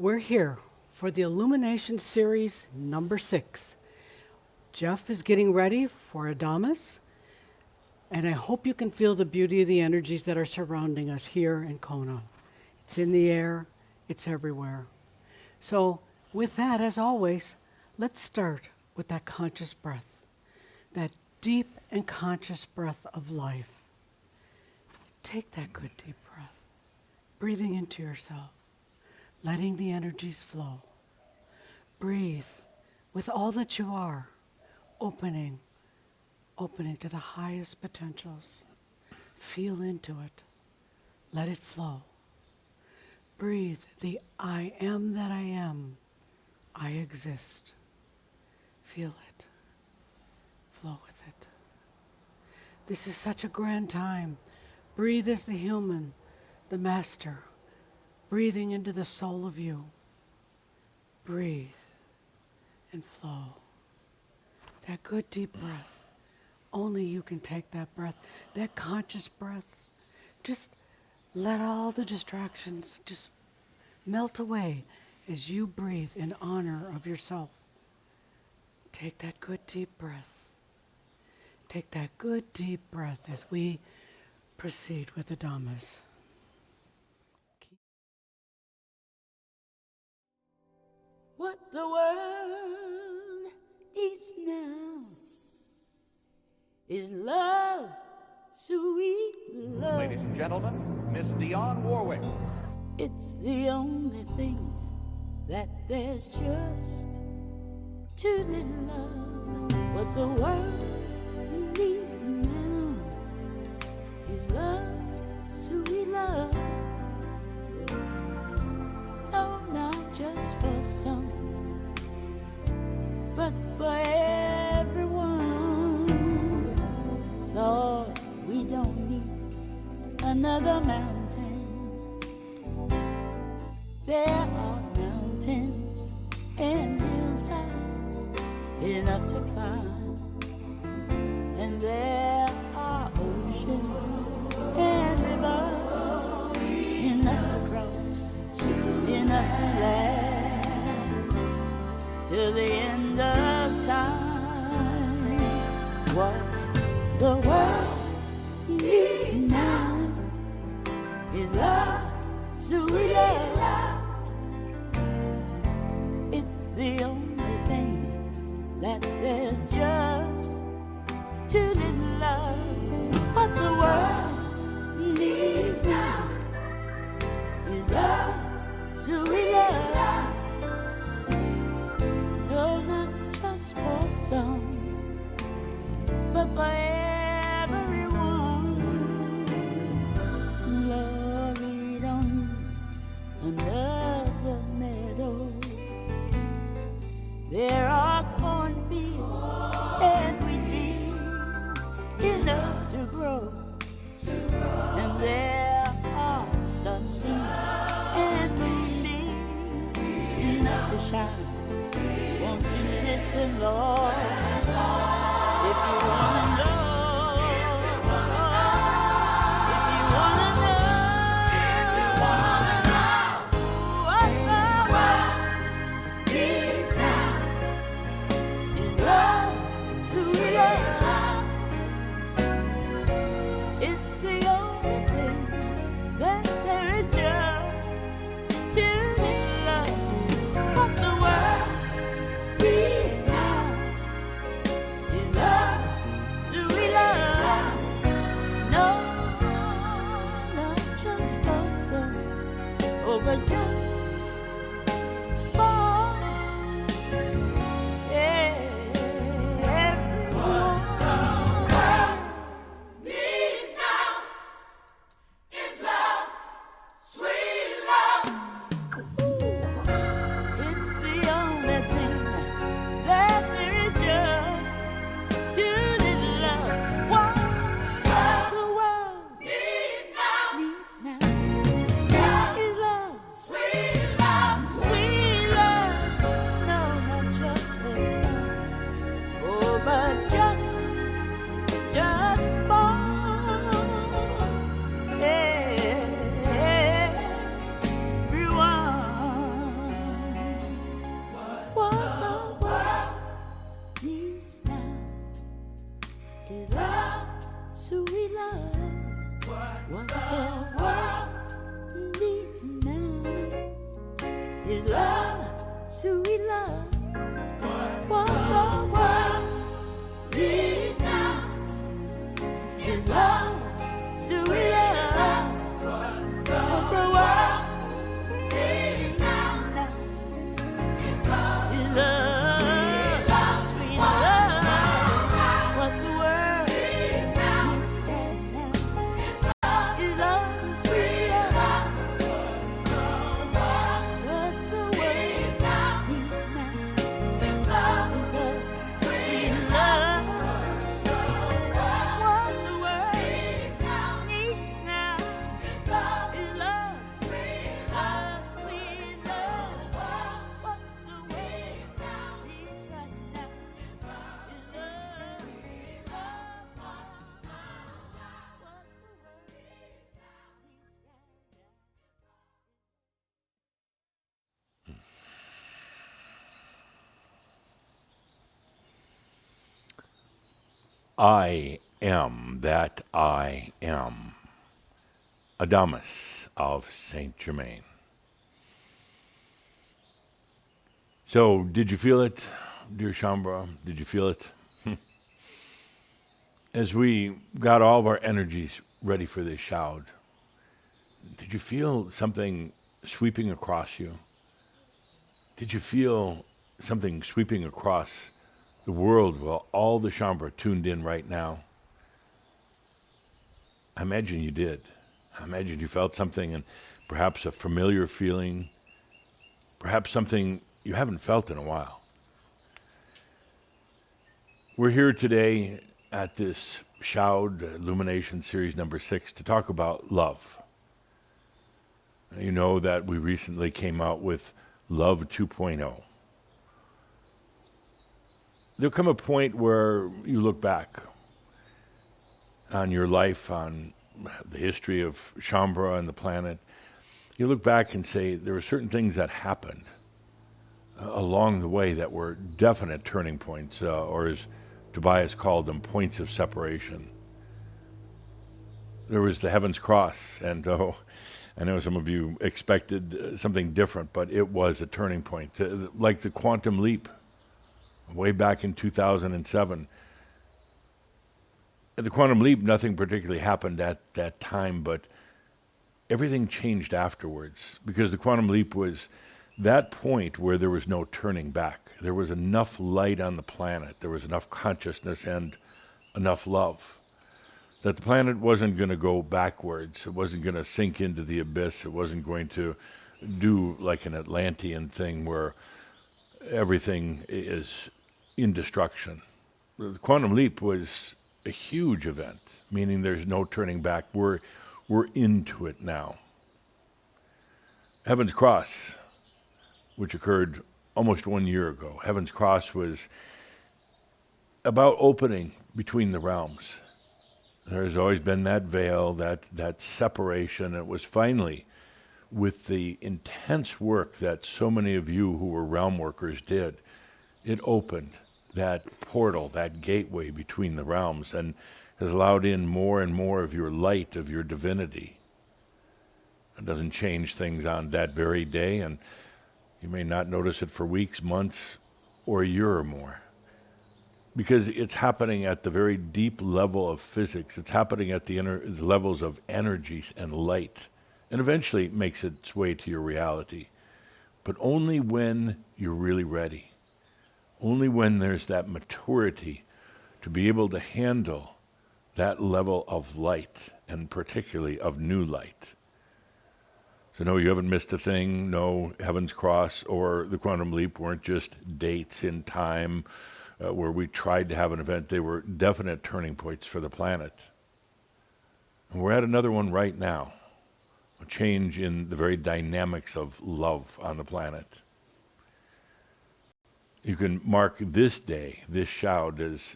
We're here for the Illumination series number 6. Jeff is getting ready for Adamus, and I hope you can feel the beauty of the energies that are surrounding us here in Kona. It's in the air, it's everywhere. So with that, as always, let's start with that conscious breath, that deep and conscious breath of life. Take that good deep breath, breathing into yourself, letting the energies flow. Breathe with all that you are, opening to the highest potentials. Feel into it. Let it flow. Breathe the I am that I am. I exist. Feel it. Flow with it. This is such a grand time. Breathe as the human, the master, breathing into the soul of you. Breathe and flow. That good deep breath. Only you can take that breath, that conscious breath. Just let all the distractions just melt away as you breathe in honor of yourself. Take that good deep breath. Take that good deep breath as we proceed with the Dhammas. What the world needs now is love, sweet love. Ladies and gentlemen, Miss Dionne Warwick. It's the only thing that there's just too little love. What the world needs now is love, sweet love. No, not just for some, but for everyone. Lord, we don't need another mountain. There are mountains and hillsides enough to climb, and there are oceans and rivers enough to cross, enough to last till the end of time. What the world needs now is love, sweet love. It's the only thing that there's just too little love. What the world needs now is love, sweet love. No, not just for some, but for everyone. Lord, we don't need another meadow. There are cornfields and wheat fields enough to grow, and there are sunbeams and moonbeams enough to shine. Won't you listen, Lord, if you wanna know? It's the only thing that there is just too little love. What the world needs now is love, sweet love. No, not just for some, but just for everyone. It's the only thing that there is just too little love. What the world needs now is love, What the world needs now is love, sweet love. What the world needs now is love, sweet love. What the world needs now is love, sweet love. What the world needs right now is love, sweet love. What the world needs now is love, sweet love. What the world needs now is love, sweet love, sweet love. What the world needs right now is love, sweet love. What the world needs right now. I am that I am. Adamus of Saint Germain. So, did you feel it, dear Shambhala? Did you feel it? As we got all of our energies ready for this shoud, did you feel something sweeping across you? Did you feel something sweeping across the world while all the Shambhala tuned in right now? I imagine you did. I imagine you felt something, and perhaps a familiar feeling, perhaps something you haven't felt in a while. We're here today at this Shoud Illumination Series number 6 to talk about love. You know that we recently came out with Love 2.0. There'll come a point where you look back on your life, on the history of Shambhala and the planet. You look back and say there were certain things that happened along the way that were definite turning points, or as Tobias called them, points of separation. There was the Heaven's Cross, and I know some of you expected something different, but it was a turning point, like the quantum leap way back in 2007. At the quantum leap, nothing particularly happened at that time, but everything changed afterwards, because the quantum leap was that point where there was no turning back. There was enough light on the planet, there was enough consciousness and enough love that the planet wasn't going to go backwards. It wasn't going to sink into the abyss. It wasn't going to do like an Atlantean thing where everything is in destruction. The quantum leap was a huge event, meaning there's no turning back. We're into it now. Heaven's Cross, which occurred almost 1 year ago. Heaven's Cross was about opening between the realms. There's always been that veil, that separation. It was finally, with the intense work that so many of you who were realm workers did, it opened that portal, that gateway between the realms, and has allowed in more and more of your light, of your divinity. It doesn't change things on that very day, and you may not notice it for weeks, months, or a year or more. Because it's happening at the very deep level of physics. It's happening at the levels of energies and light. And eventually it makes its way to your reality. But only when you're really ready. Only when there's that maturity to be able to handle that level of light, and particularly of new light. So no, you haven't missed a thing. No, Heaven's Cross or the Quantum Leap weren't just dates in time where we tried to have an event. They were definite turning points for the planet. And we're at another one right now. A change in the very dynamics of love on the planet. You can mark this day, this shoud, as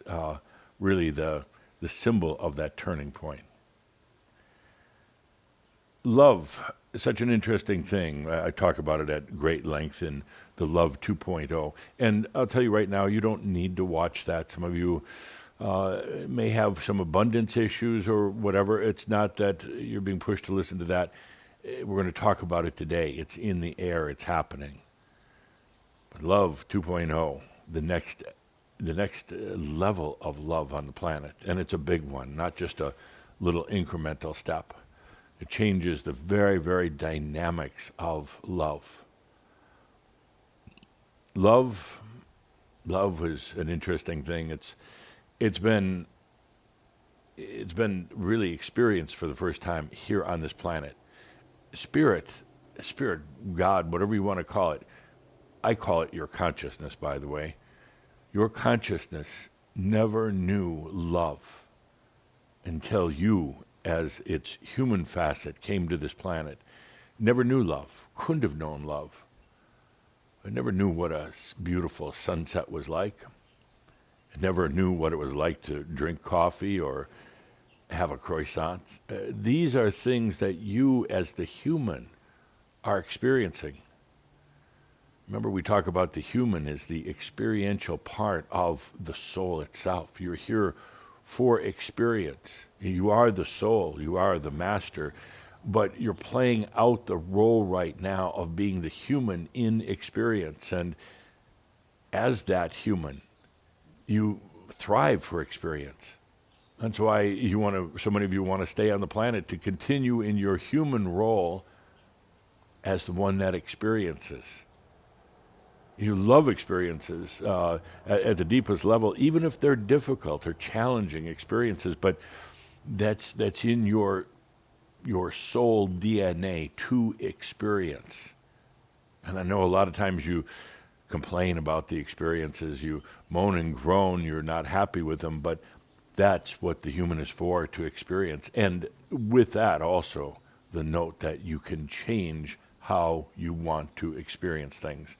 really the symbol of that turning point. Love is such an interesting thing. I talk about it at great length in the Love 2.0. And I'll tell you right now, you don't need to watch that. Some of you may have some abundance issues or whatever. It's not that you're being pushed to listen to that. We're going to talk about it today. It's in the air. It's happening. But love 2.0, the next level of love on the planet, and it's a big one, not just a little incremental step. It changes the very, very dynamics of love. Love is an interesting thing. It's been really experienced for the first time here on this planet. Spirit, God, whatever you want to call it. I call it your consciousness, by the way. Your consciousness never knew love until you, as its human facet, came to this planet. Never knew love, couldn't have known love. I never knew what a beautiful sunset was like. I never knew what it was like to drink coffee or have a croissant. These are things that you, as the human, are experiencing. Remember, we talk about the human as the experiential part of the soul itself. You're here for experience. You are the soul. You are the master. But you're playing out the role right now of being the human in experience. And as that human, you thrive for experience. That's why so many of you want to stay on the planet, to continue in your human role as the one that experiences. You love experiences at the deepest level, even if they're difficult or challenging experiences, but that's in your soul DNA to experience. And I know a lot of times you complain about the experiences, you moan and groan, you're not happy with them, but that's what the human is for, to experience. And with that also, the note that you can change how you want to experience things.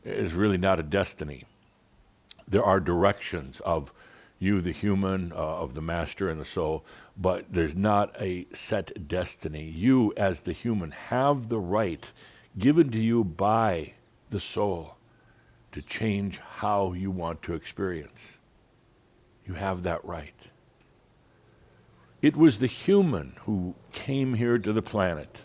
Is really not a destiny. There are directions of you, the human, of the master and the soul, but there's not a set destiny. You, as the human, have the right given to you by the soul to change how you want to experience. You have that right. It was the human who came here to the planet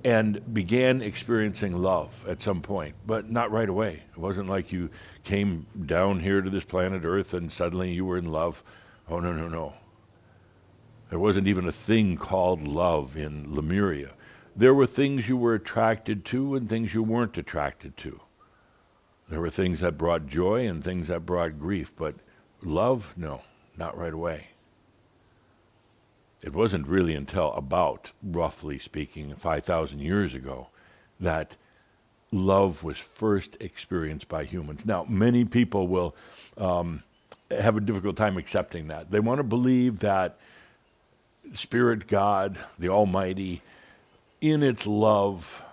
and began experiencing love at some point, but not right away. It wasn't like you came down here to this planet Earth and suddenly you were in love. Oh, no. There wasn't even a thing called love in Lemuria. There were things you were attracted to and things you weren't attracted to. There were things that brought joy and things that brought grief, but love, no, not right away. It wasn't really until about, roughly speaking, 5,000 years ago that love was first experienced by humans. Now, many people will have a difficult time accepting that. They want to believe that Spirit God, the Almighty, in its love,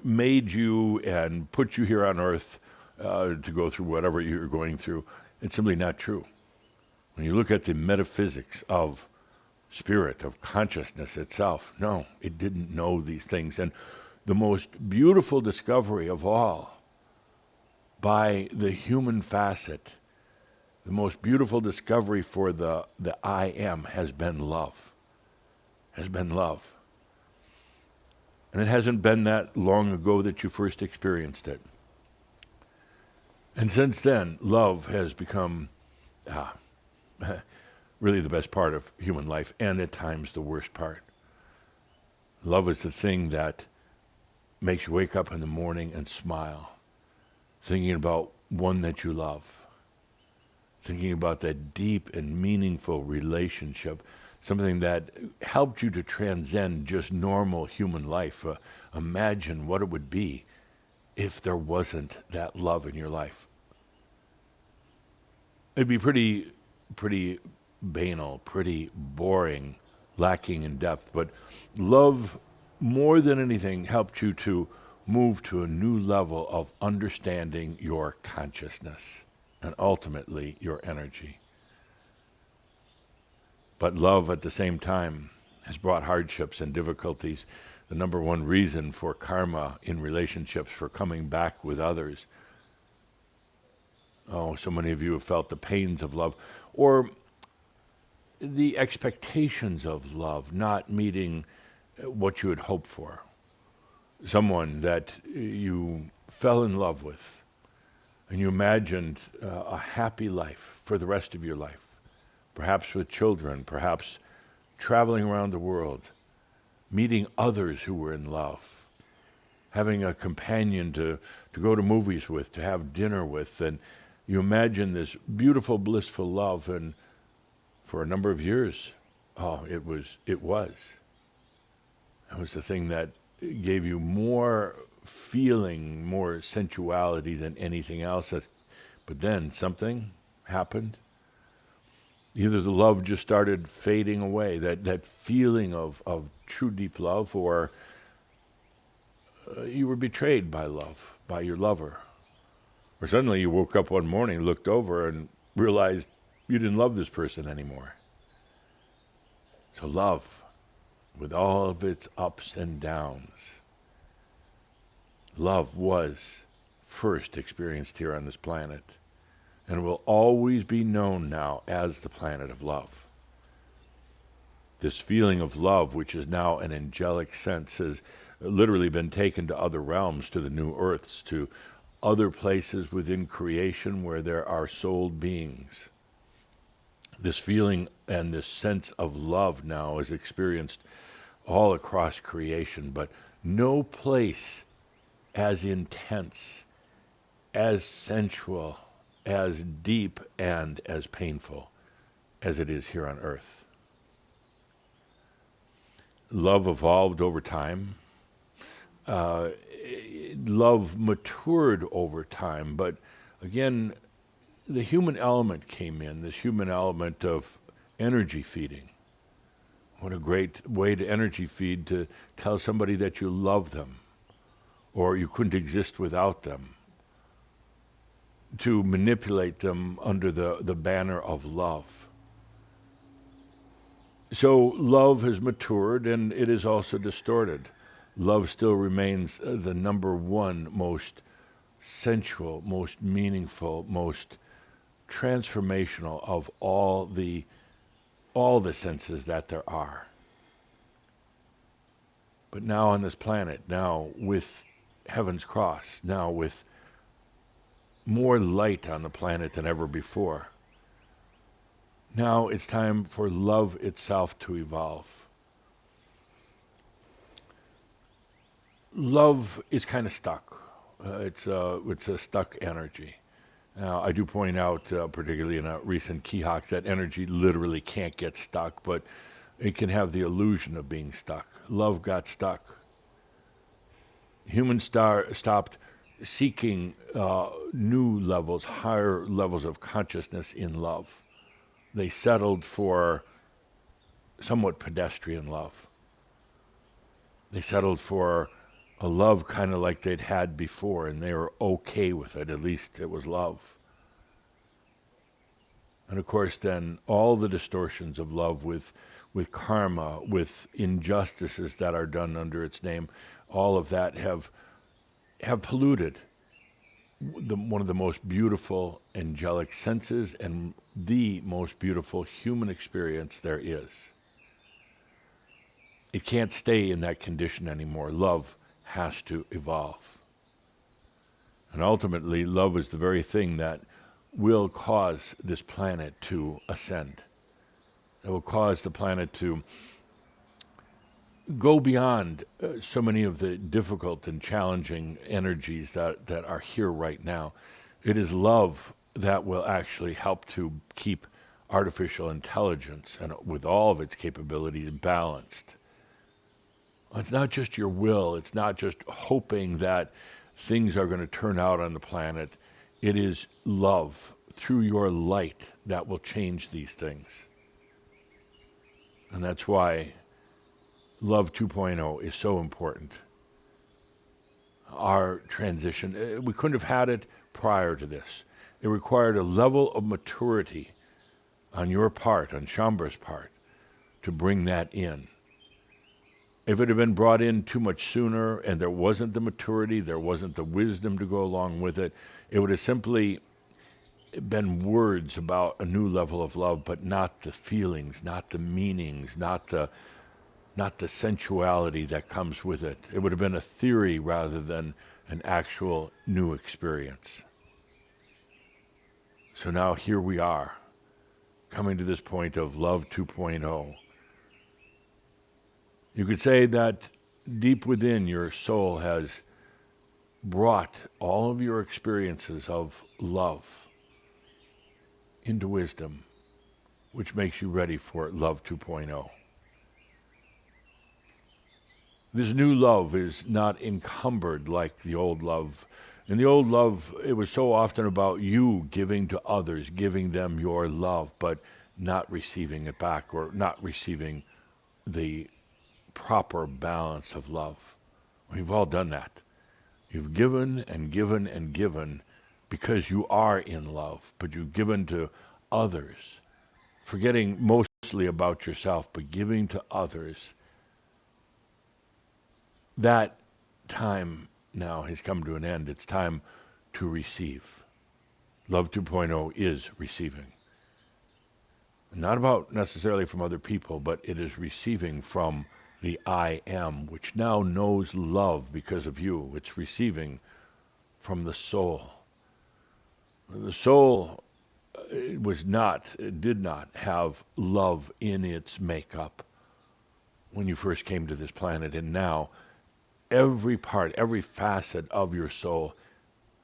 made you and put you here on earth to go through whatever you're going through. It's simply not true. When you look at the metaphysics of spirit, of consciousness itself, no, it didn't know these things. And the most beautiful discovery of all by the human facet, the most beautiful discovery for the I am has been love. And it hasn't been that long ago that you first experienced it. And since then, love has become really the best part of human life, and at times the worst part. Love is the thing that makes you wake up in the morning and smile, thinking about one that you love, thinking about that deep and meaningful relationship, something that helped you to transcend just normal human life. Imagine what it would be if there wasn't that love in your life. It'd be pretty banal, pretty boring, lacking in depth, but love, more than anything, helped you to move to a new level of understanding your consciousness and ultimately your energy. But love at the same time has brought hardships and difficulties. The number one reason for karma in relationships, for coming back with others, Oh, so many of you have felt the pains of love, or the expectations of love not meeting what you had hoped for. Someone that you fell in love with, and you imagined a happy life for the rest of your life, perhaps with children, perhaps traveling around the world, meeting others who were in love, having a companion to go to movies with, to have dinner with, and you imagine this beautiful, blissful love, and for a number of years, it was the thing that gave you more feeling, more sensuality than anything else. But then something happened. Either the love just started fading away, that feeling of true deep love, or you were betrayed by love, by your lover. Or suddenly you woke up one morning, looked over, and realized you didn't love this person anymore. So love, with all of its ups and downs, love was first experienced here on this planet, and will always be known now as the planet of love. This feeling of love, which is now an angelic sense, has literally been taken to other realms, to the new earths, to other places within creation where there are souled beings. This feeling and this sense of love now is experienced all across creation, but no place as intense, as sensual, as deep, and as painful as it is here on earth. Love evolved over time. Love matured over time, but again, the human element came in, this human element of energy feeding. What a great way to energy feed, to tell somebody that you love them, or you couldn't exist without them, to manipulate them under the banner of love. So love has matured, and it is also distorted. Love still remains the number one most sensual, most meaningful, most transformational of all the senses that there are. But now on this planet, now with Heaven's Cross, now with more light on the planet than ever before, now it's time for love itself to evolve. Love is kind of stuck. It's a stuck energy. Now, I do point out, particularly in a recent Keyhawk, that energy literally can't get stuck, but it can have the illusion of being stuck. Love got stuck. Humans stopped seeking new levels, higher levels of consciousness in love. They settled for somewhat pedestrian love. They settled for a love kind of like they'd had before, and they were okay with it. At least it was love. And of course, then all the distortions of love with karma, with injustices that are done under its name, all of that have polluted one of the most beautiful angelic senses and the most beautiful human experience there is. It can't stay in that condition anymore. Love has to evolve. And ultimately, love is the very thing that will cause this planet to ascend. It will cause the planet to go beyond so many of the difficult and challenging energies that are here right now. It is love that will actually help to keep artificial intelligence, and with all of its capabilities, balanced. It's not just your will. It's not just hoping that things are going to turn out on the planet. It is love through your light that will change these things. And that's why Love 2.0 is so important. Our transition, we couldn't have had it prior to this. It required a level of maturity on your part, on Shambra's part, to bring that in. If it had been brought in too much sooner and there wasn't the maturity, there wasn't the wisdom to go along with it, it would have simply been words about a new level of love, but not the feelings, not the meanings, not the sensuality that comes with it. It would have been a theory rather than an actual new experience. So now here we are, coming to this point of Love 2.0. You could say that deep within your soul has brought all of your experiences of love into wisdom, which makes you ready for Love 2.0. This new love is not encumbered like the old love. In the old love, it was so often about you giving to others, giving them your love, but not receiving it back, or not receiving the proper balance of love. We've all done that. You've given and given and given because you are in love, but you've given to others, forgetting mostly about yourself, but giving to others. That time now has come to an end. It's time to receive. Love 2.0 is receiving. Not about necessarily from other people, but it is receiving from the I am, which now knows love because of you. It's receiving from the soul. The soul did not have love in its makeup when you first came to this planet, and now every part, every facet of your soul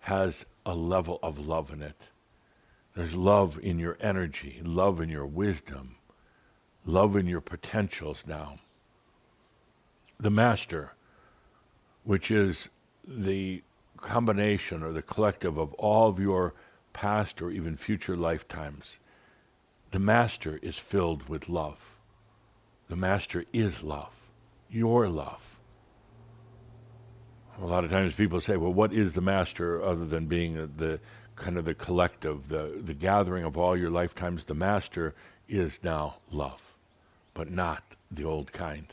has a level of love in it. There's love in your energy, love in your wisdom, love in your potentials now. The master, which is the combination or the collective of all of your past or even future lifetimes, the master is filled with love. The master is love, your love. A lot of times people say, well, what is the master other than being the kind of the collective, the gathering of all your lifetimes? The master is now love, but not the old kind.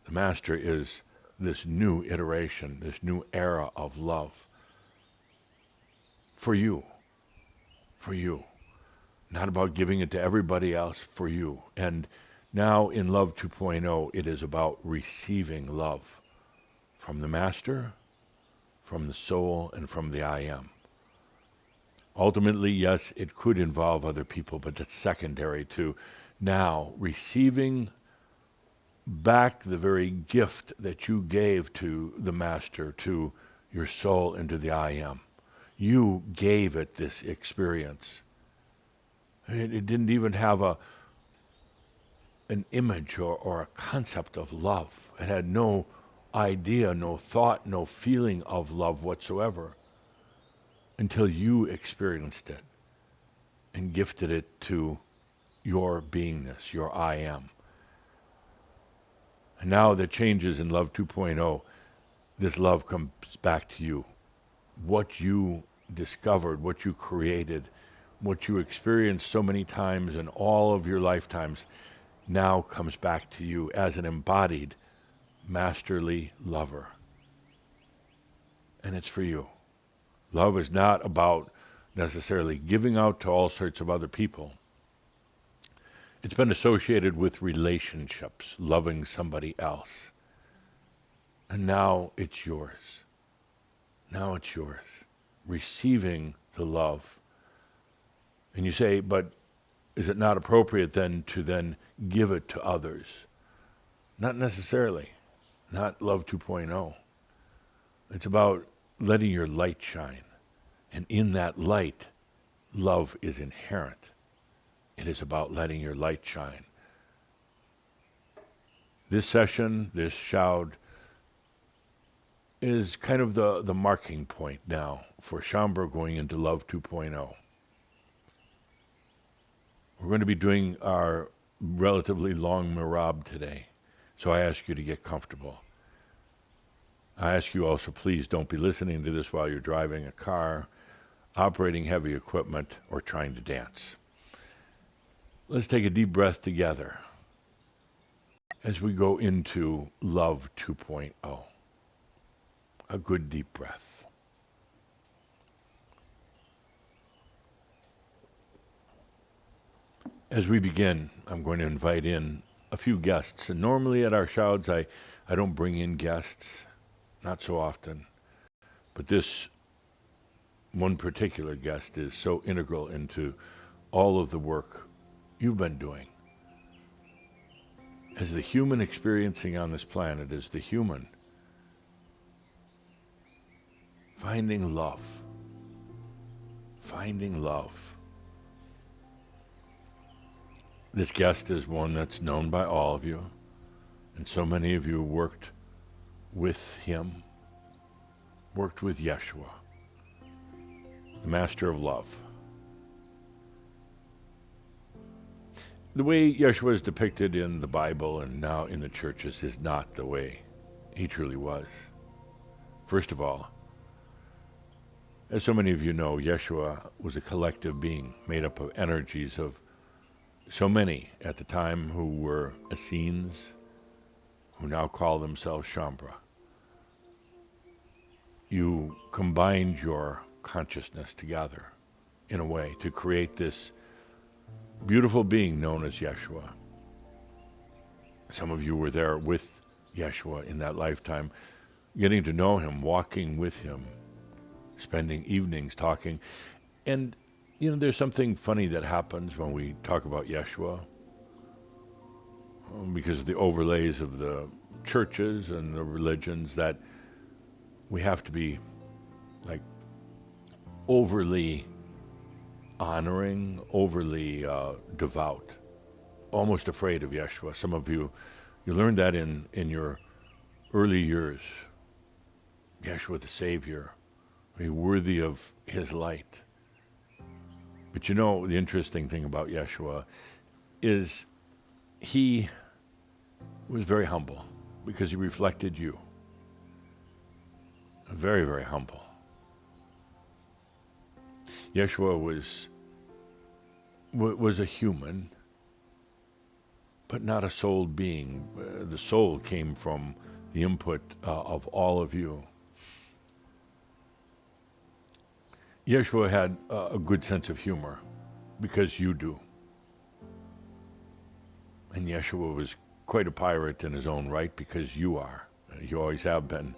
The master is this new iteration, this new era of love for you, not about giving it to everybody else, for you. And now in Love 2.0, it is about receiving love from the master, from the soul, and from the I am. Ultimately, yes, it could involve other people, but that's secondary to now receiving back the very gift that you gave to the master, to your soul, and to the I am. You gave it this experience. It didn't even have an image or a concept of love. It had no idea, no thought, no feeling of love whatsoever until you experienced it and gifted it to your beingness, your I am. And now the changes in Love 2.0, this love comes back to you. What you discovered, what you created, what you experienced so many times in all of your lifetimes now comes back to you as an embodied masterly lover. And it's for you. Love is not about necessarily giving out to all sorts of other people. It's been associated with relationships, loving somebody else. And now it's yours. Now it's yours. Receiving the love. And you say, but is it not appropriate then to then give it to others? Not necessarily. Not Love 2.0. It's about letting your light shine. And in that light, love is inherent. It is about letting your light shine. This session, this Shoud, is kind of the marking point now for Schaumburg going into Love 2.0. We're going to be doing our relatively long mirab today, so I ask you to get comfortable. I ask you also, please don't be listening to this while you're driving a car, operating heavy equipment, or trying to dance. Let's take a deep breath together as we go into Love 2.0. A good deep breath. As we begin, I'm going to invite in a few guests. And normally at our shouds, I don't bring in guests, not so often. But this one particular guest is so integral into all of the work you've been doing. As the human experiencing on this planet, as the human finding love. Finding love. This guest is one that's known by all of you, and so many of you worked with him, worked with Yeshua, the Master of Love. The way Yeshua is depicted in the Bible and now in the churches is not the way he truly was. First of all, as so many of you know, Yeshua was a collective being made up of energies of so many at the time who were Essenes, who now call themselves Shambra. You combined your consciousness together in a way to create this beautiful being known as Yeshua. Some of you were there with Yeshua in that lifetime, getting to know him, walking with him, spending evenings talking. And, there's something funny that happens when we talk about Yeshua, because of the overlays of the churches and the religions, that we have to be like overly honoring, overly devout, almost afraid of Yeshua. Some of you learned that in your early years. Yeshua the Savior, are you worthy of his light? But the interesting thing about Yeshua is he was very humble because he reflected you. Very, very humble. Yeshua was a human, but not a souled being. The soul came from the input of all of you. Yeshua had a good sense of humor because you do. And Yeshua was quite a pirate in his own right because you are. You always have been,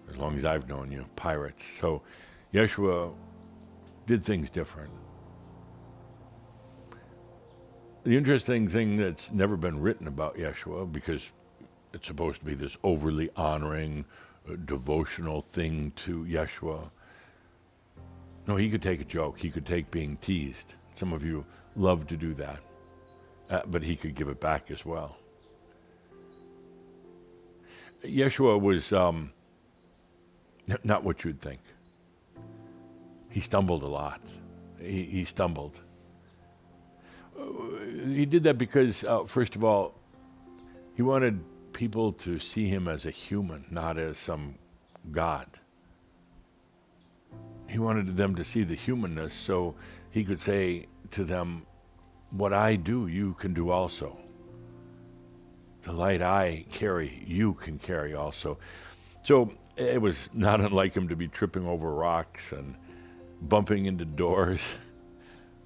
as long as I've known you, pirates. So Yeshua did things different. The interesting thing that's never been written about Yeshua, because it's supposed to be this overly honoring, devotional thing to Yeshua. No, he could take a joke. He could take being teased. Some of you love to do that. But he could give it back as well. Yeshua was not what you'd think. He stumbled a lot. He stumbled. He did that because, first of all, he wanted people to see him as a human, not as some god. He wanted them to see the humanness so he could say to them, what I do, you can do also. The light I carry, you can carry also. So it was not unlike him to be tripping over rocks and bumping into doors.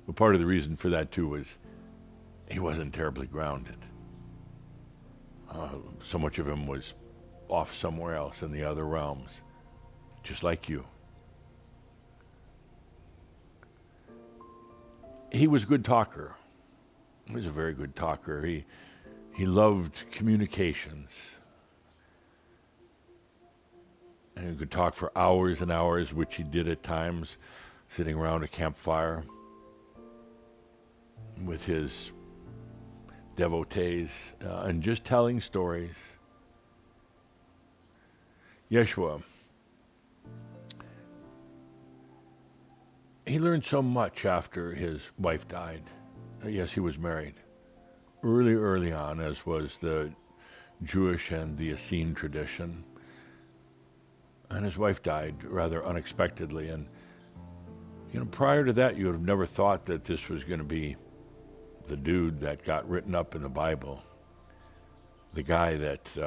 But part of the reason for that, too, was he wasn't terribly grounded. So much of him was off somewhere else in the other realms, just like you. He was a good talker. He was a very good talker. He loved communications. And he could talk for hours and hours, which he did at times, sitting around a campfire with his devotees and just telling stories. Yeshua, he learned so much after his wife died. Yes, he was married early on, as was the Jewish and the Essene tradition. And his wife died rather unexpectedly. And, prior to that, you would have never thought that this was going to be the dude that got written up in the Bible. The guy that,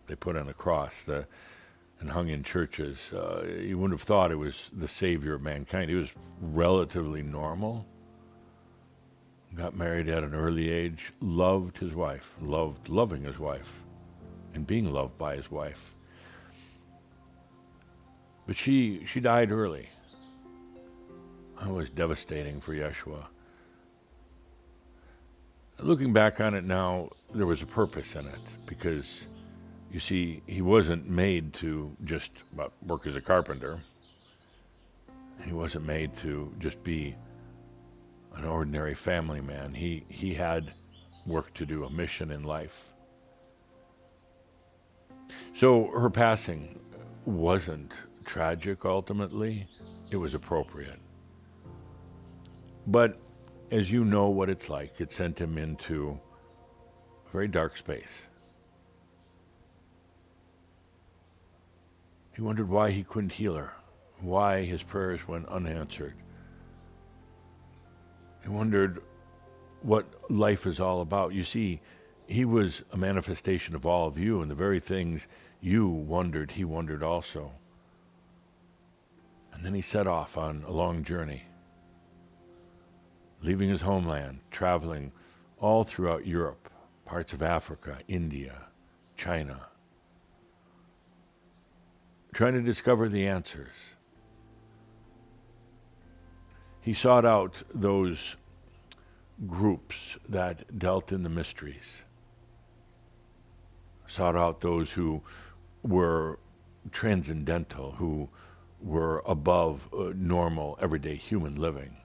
they put on a cross and hung in churches. You wouldn't have thought it was the savior of mankind. He was relatively normal. got married at an early age, loved his wife, loved loving his wife, and being loved by his wife. But she died early. That was devastating for Yeshua. Looking back on it now, there was a purpose in it, because, you see, he wasn't made to just work as a carpenter. He wasn't made to just be an ordinary family man. He had work to do, a mission in life. So her passing wasn't tragic ultimately. It was appropriate. But as you know what it's like, it sent him into a very dark space. He wondered why he couldn't heal her, why his prayers went unanswered. He wondered what life is all about. You see, he was a manifestation of all of you, and the very things you wondered, he wondered also. And then he set off on a long journey, leaving his homeland, traveling all throughout Europe, parts of Africa, India, China, trying to discover the answers. He sought out those groups that dealt in the mysteries, sought out those who were transcendental, who were above normal, everyday human living.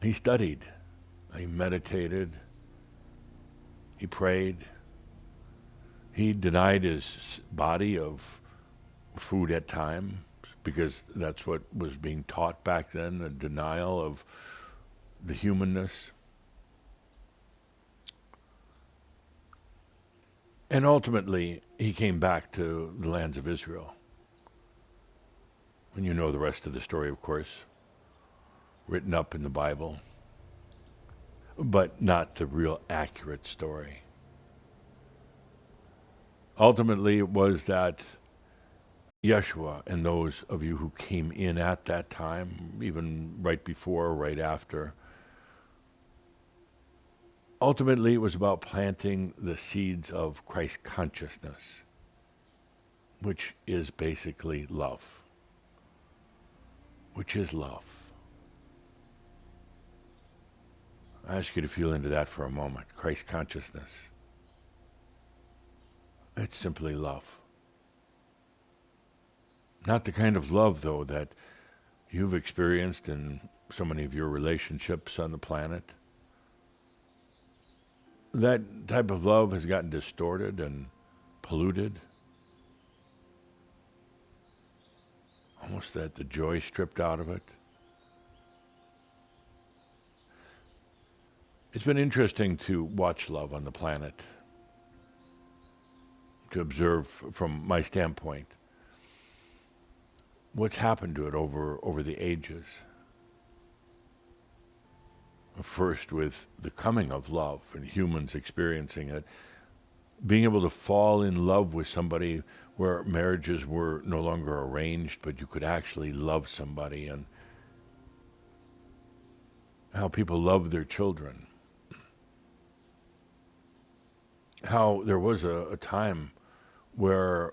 He studied, he meditated, he prayed. He denied his body of food at times, because that's what was being taught back then, a denial of the humanness. And ultimately, he came back to the lands of Israel. And you know the rest of the story, of course, written up in the Bible, but not the real accurate story. Ultimately, it was that Yeshua and those of you who came in at that time, even right before or right after, ultimately it was about planting the seeds of Christ consciousness, which is basically love. Which is love. I ask you to feel into that for a moment. Christ consciousness. It's simply love. Not the kind of love, though, that you've experienced in so many of your relationships on the planet. That type of love has gotten distorted and polluted. Almost that the joy stripped out of it. It's been interesting to watch love on the planet, to observe from my standpoint what's happened to it over the ages. First with the coming of love and humans experiencing it, being able to fall in love with somebody where marriages were no longer arranged, but you could actually love somebody, and how people love their children. How there was a time where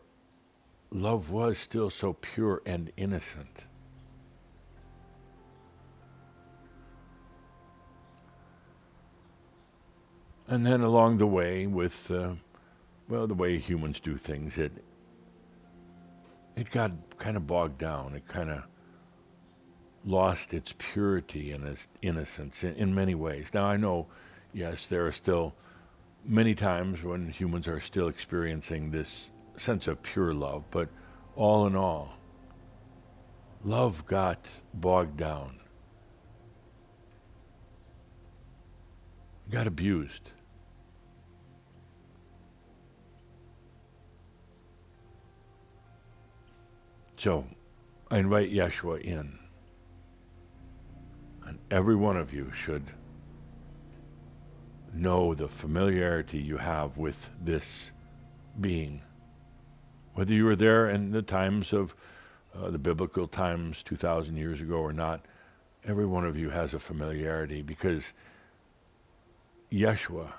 love was still so pure and innocent. And then along the way with, the way humans do things, it got kind of bogged down. It kind of lost its purity and its innocence in many ways. Now I know, yes, there are still many times when humans are still experiencing this sense of pure love, but all in all, love got bogged down, got abused. So, I invite Yeshua in, and every one of you should know the familiarity you have with this being. Whether you were there in the times of the biblical times 2,000 years ago or not, every one of you has a familiarity because Yeshua,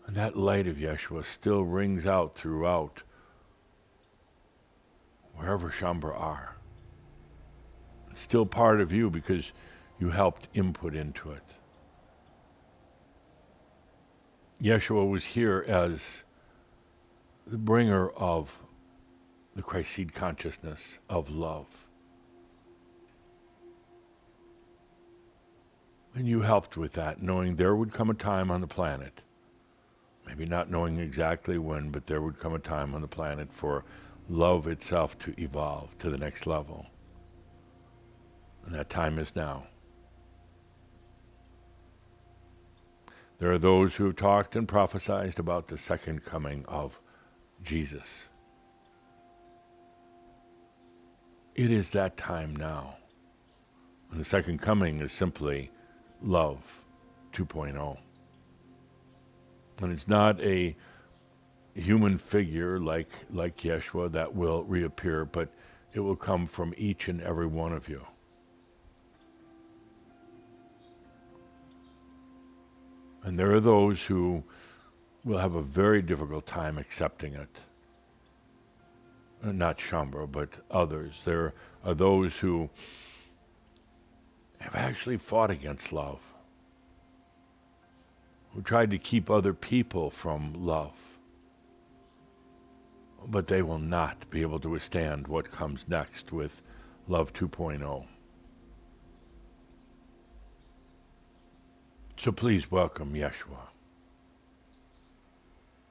and that light of Yeshua still rings out throughout wherever Shambra are. It's still part of you because you helped input into it. Yeshua was here as the bringer of the Christ seed consciousness of love. And you helped with that, knowing there would come a time on the planet, maybe not knowing exactly when, but there would come a time on the planet for love itself to evolve to the next level. And that time is now. There are those who have talked and prophesied about the second coming of Jesus. It is that time now. And the second coming is simply love 2.0. And it's not a human figure like Yeshua that will reappear, but it will come from each and every one of you. And there are those who will have a very difficult time accepting it. Not Shambra, but others. There are those who have actually fought against love, who tried to keep other people from love. But they will not be able to withstand what comes next with Love 2.0. So please welcome Yeshua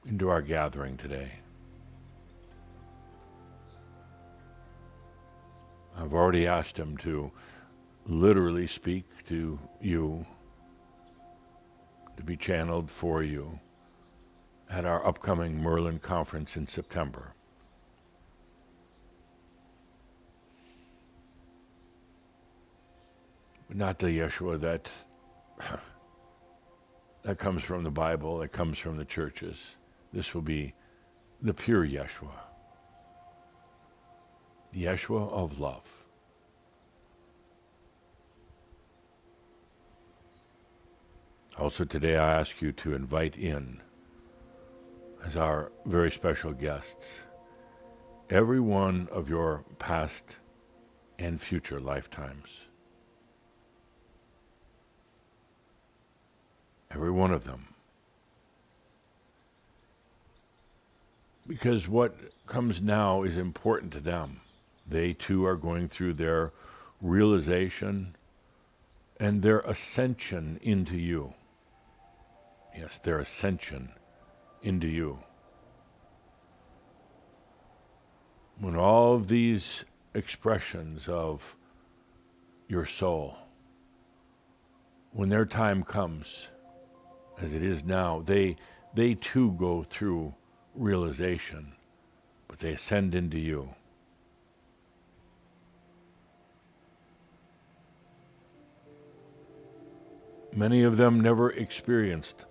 into our gathering today. I've already asked him to literally speak to you, to be channeled for you at our upcoming Merlin conference in September. But not the Yeshua that comes from the Bible, that comes from the churches. This will be the pure Yeshua. The Yeshua of love. Also today I ask you to invite in, as our very special guests, every one of your past and future lifetimes. Every one of them. Because what comes now is important to them. They too are going through their realization and their ascension into you. Yes, their ascension into you. When all of these expressions of your soul, when their time comes, as it is now, they too go through realization, but they ascend into you. Many of them never experienced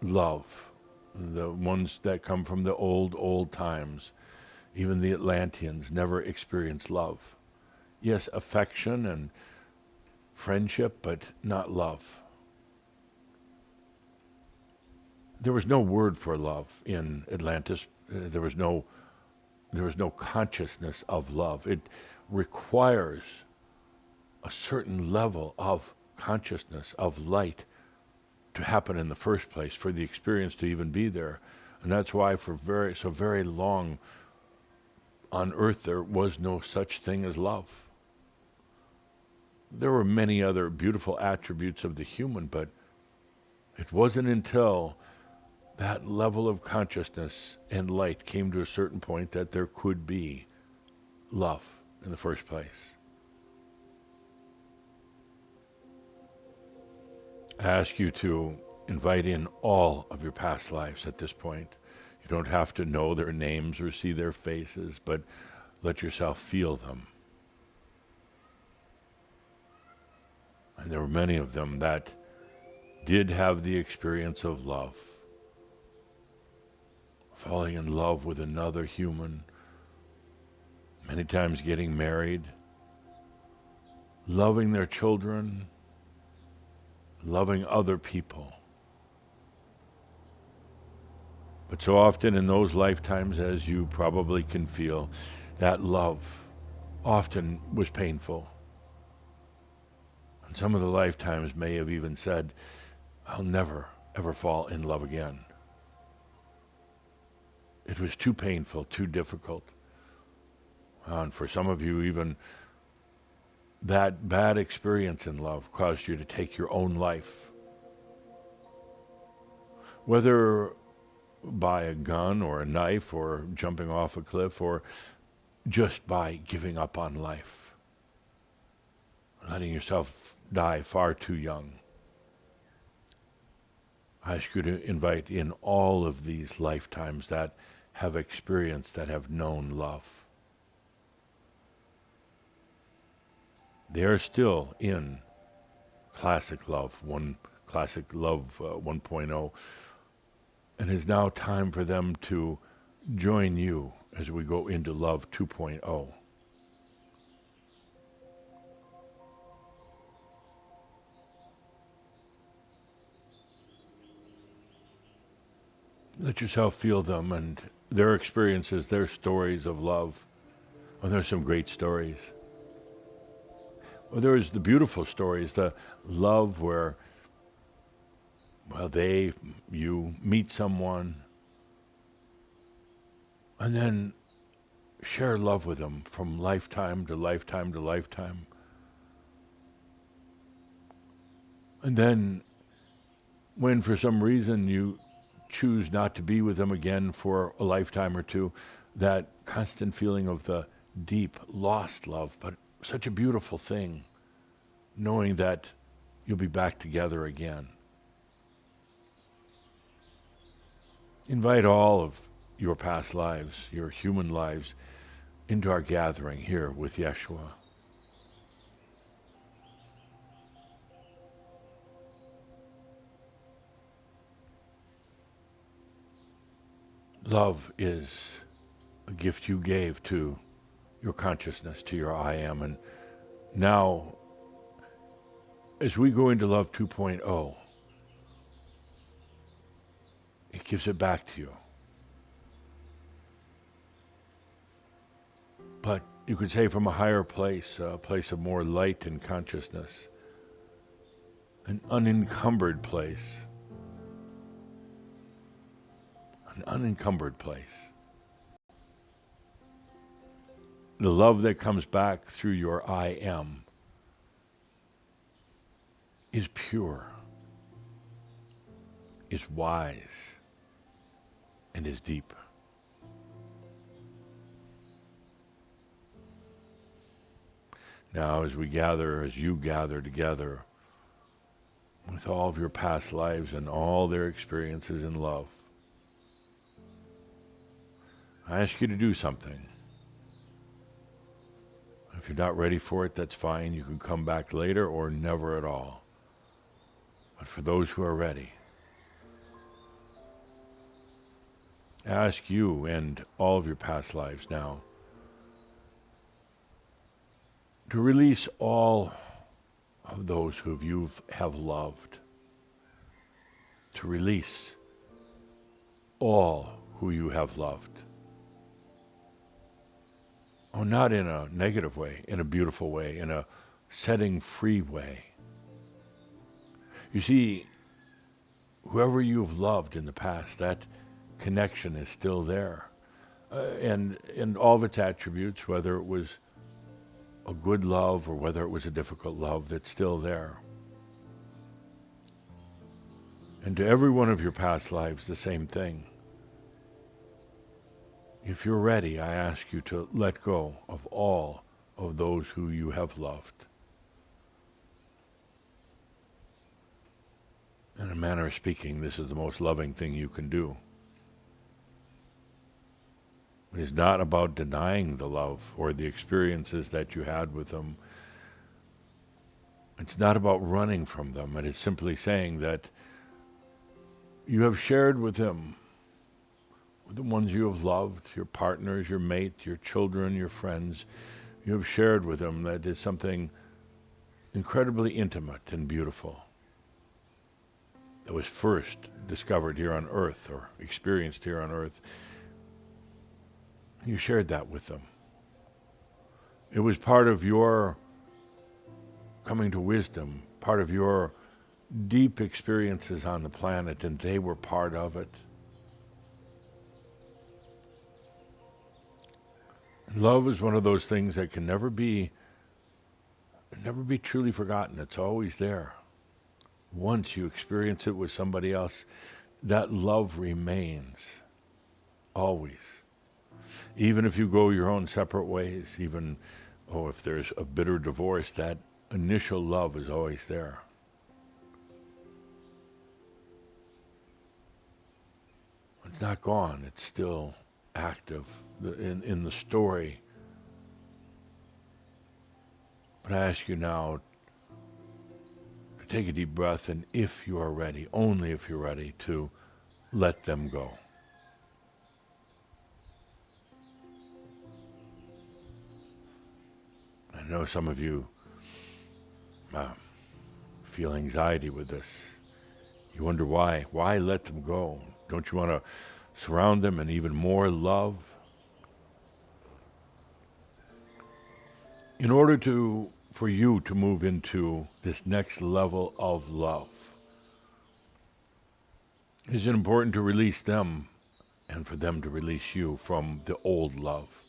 love. The ones that come from the old times, even the Atlanteans, never experienced love. Yes, affection and friendship, but not love. There was no word for love in Atlantis. There was no consciousness of love. It requires a certain level of consciousness, of light, to happen in the first place, for the experience to even be there. And that's why for very long on earth there was no such thing as love. There were many other beautiful attributes of the human, but it wasn't until that level of consciousness and light came to a certain point that there could be love in the first place. I ask you to invite in all of your past lives at this point. You don't have to know their names or see their faces, but let yourself feel them. And there were many of them that did have the experience of love. Falling in love with another human, many times getting married, loving their children, loving other people. But so often in those lifetimes, as you probably can feel, that love often was painful. And some of the lifetimes may have even said, I'll never, ever fall in love again. It was too painful, too difficult. And for some of you, even that bad experience in love caused you to take your own life. Whether by a gun or a knife or jumping off a cliff or just by giving up on life, letting yourself die far too young. I ask you to invite in all of these lifetimes that have experienced, that have known love. They are still in classic love, classic love 1.0. And it is now time for them to join you as we go into love 2.0. Let yourself feel them and their experiences, their stories of love. Oh, there's some great stories. Well, there's the beautiful stories, the love where, well, you meet someone and then share love with them from lifetime to lifetime to lifetime. And then when for some reason you choose not to be with them again for a lifetime or two, that constant feeling of the deep, lost love, but such a beautiful thing, knowing that you'll be back together again. Invite all of your past lives, your human lives, into our gathering here with Yeshua. Love is a gift you gave to your consciousness, to your I am. And now, as we go into love 2.0, it gives it back to you. But you could say from a higher place, a place of more light and consciousness, an unencumbered place. An unencumbered place. The love that comes back through your I am is pure, is wise, and is deep. Now, as you gather together with all of your past lives and all their experiences in love, I ask you to do something. If you're not ready for it, that's fine. You can come back later or never at all. But for those who are ready, I ask you and all of your past lives now to release all of those who you have loved. To release all who you have loved. Oh, not in a negative way, in a beautiful way, in a setting free way. You see, whoever you've loved in the past, that connection is still there. And all of its attributes, whether it was a good love or whether it was a difficult love, that's still there. And to every one of your past lives, the same thing. If you're ready, I ask you to let go of all of those who you have loved. In a manner of speaking, this is the most loving thing you can do. It is not about denying the love or the experiences that you had with them. It's not about running from them. It is simply saying that you have shared with them, with the ones you have loved, your partners, your mate, your children, your friends. You have shared with them that is something incredibly intimate and beautiful that was first discovered here on earth or experienced here on earth. You shared that with them. It was part of your coming to wisdom, part of your deep experiences on the planet, and they were part of it. Love is one of those things that can never be truly forgotten. It's always there. Once you experience it with somebody else, that love remains always. Even if you go your own separate ways, even if there's a bitter divorce, that initial love is always there. It's not gone. It's still active in the story. But I ask you now to take a deep breath, and if you are ready, only if you're ready, to let them go. I know some of you feel anxiety with this. You wonder why. Why let them go? Don't you want to surround them in even more love? In order for you to move into this next level of love, is it important to release them and for them to release you from the old love?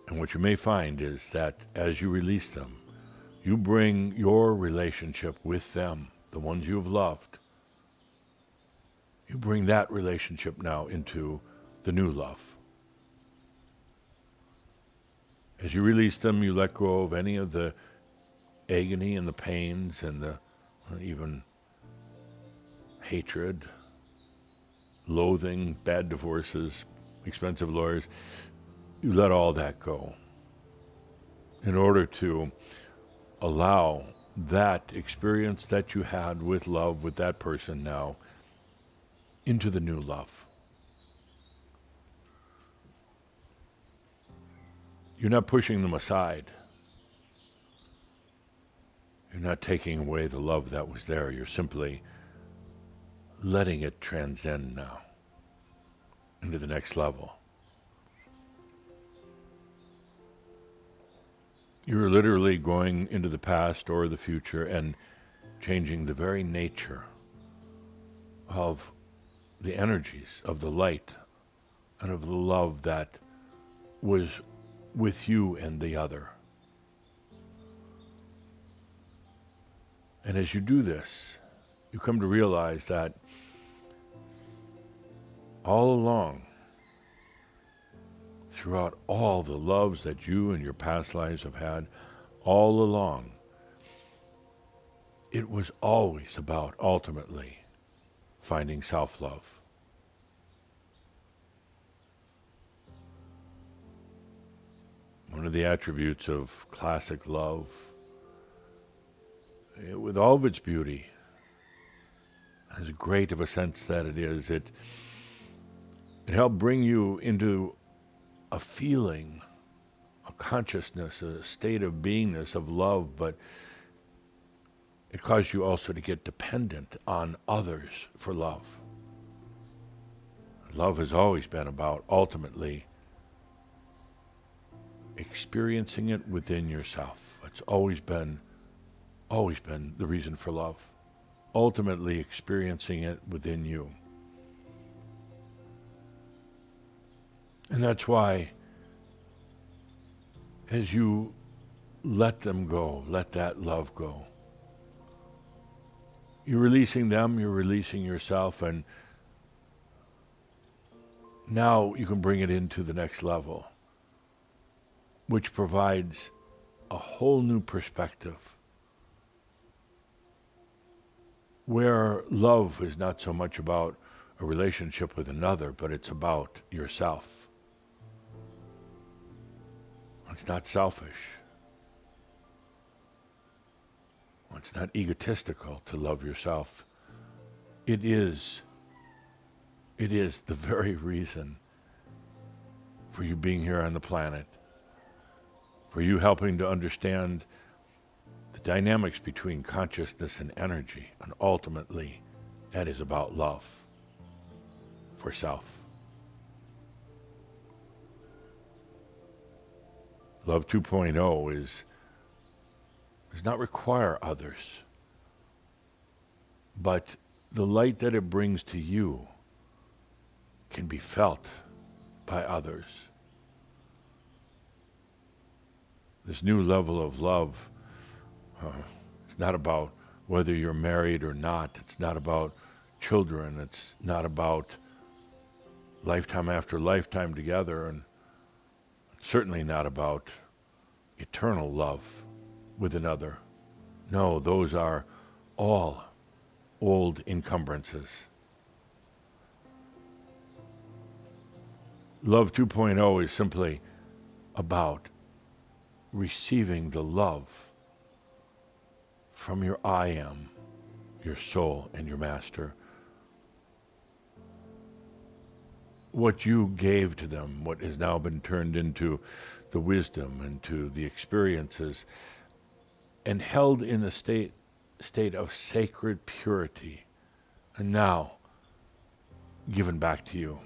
And what you may find is that as you release them, you bring your relationship with them, the ones you have loved, you bring that relationship now into the new love. As you release them, you let go of any of the agony and the pains and the even hatred, loathing, bad divorces, expensive lawyers. You let all that go in order to allow that experience that you had with love with that person now into the new love. You're not pushing them aside. You're not taking away the love that was there. You're simply letting it transcend now into the next level. You're literally going into the past or the future and changing the very nature of the energies, of the light, and of the love that was with you and the other. And as you do this, you come to realize that all along, throughout all the loves that you and your past lives have had, all along, it was always about ultimately finding self-love. One of the attributes of classic love, with all of its beauty, as great of a sense that it is, it helped bring you into a feeling, a consciousness, a state of beingness of love, but it caused you also to get dependent on others for love. Love has always been about ultimately experiencing it within yourself. It's always been the reason for love. Ultimately experiencing it within you. And that's why, as you let them go, let that love go, you're releasing them, you're releasing yourself, and now you can bring it into the next level, which provides a whole new perspective, where love is not so much about a relationship with another, but it's about yourself. It's not selfish. It's not egotistical to love yourself. It is the very reason for you being here on the planet, for you helping to understand dynamics between consciousness and energy, and ultimately, that is about love for self. Love 2.0 does not require others, but the light that it brings to you can be felt by others. This new level of love, it's not about whether you're married or not. It's not about children. It's not about lifetime after lifetime together, and it's certainly not about eternal love with another. No, those are all old encumbrances. Love 2.0 is simply about receiving the love from your I am, your soul, and your master. What you gave to them, what has now been turned into the wisdom, into the experiences, and held in a state of sacred purity, and now given back to you.